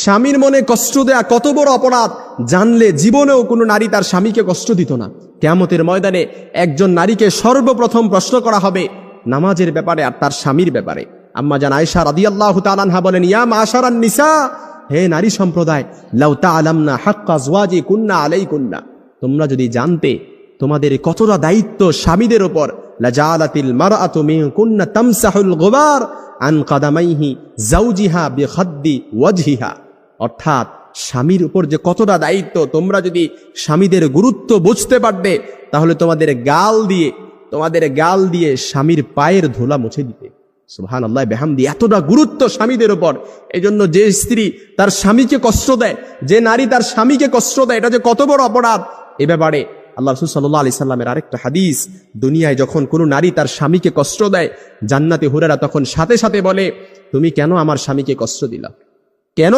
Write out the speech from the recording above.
স্বামীর মনে কষ্ট দেয়া কত বড় অপরাধ জানলে জীবনেও কোনো নারী তার স্বামীকে কষ্ট দিত না। কিয়ামতের ময়দানে একজন নারীকে সর্বপ্রথম প্রশ্ন করা হবে নামাজের ব্যাপারে আর তার স্বামীর ব্যাপারে। আম্মা জান আয়েশা রাদিয়াল্লাহু তাআলা আনহা বলেন, ইয়া মাশারান নিসা, হে নারী সম্প্রদায়, লাউ তাআলামনা হাক্কা আজওয়াজিকুন্না আলাইকুন্না, তোমরা যদি জানতে তোমাদের কতটা দায়িত্ব স্বামীদের উপর, লাজালাতিল মারআতু মিনকুন্না তামসাহুল গুবার আন কাদামাইহি যাওজিহা বিখাদ্দি ওয়াজহিহা, অর্থাৎ স্বামীর উপর যে কতটা দায়িত্ব তোমরা যদি স্বামীদের গুরুত্ব বুঝতে পারতে তাহলে তোমাদের গাল দিয়ে স্বামীর পায়ের ধুলা মুছে দিতে। সুবহানাল্লাহ বিহামদি, এতটা গুরুত্ব স্বামীদের উপর। এজন্য যে স্ত্রী তার স্বামীকে কষ্ট দেয়, যে নারী তার স্বামীকে কষ্ট দেয়, এটা যে কত বড় অপরাধ। এ ব্যাপারে আল্লাহ রাসূল সাল্লাল্লাহু আলাইহি সাল্লামের আরেকটা হাদিস, দুনিয়ায় যখন কোনো নারী তার স্বামীকে কষ্ট দেয়, জান্নাতে হুরেরা তখন সাথে সাথে বলে, তুমি কেন আমার স্বামীকে কষ্ট দিলা, কেন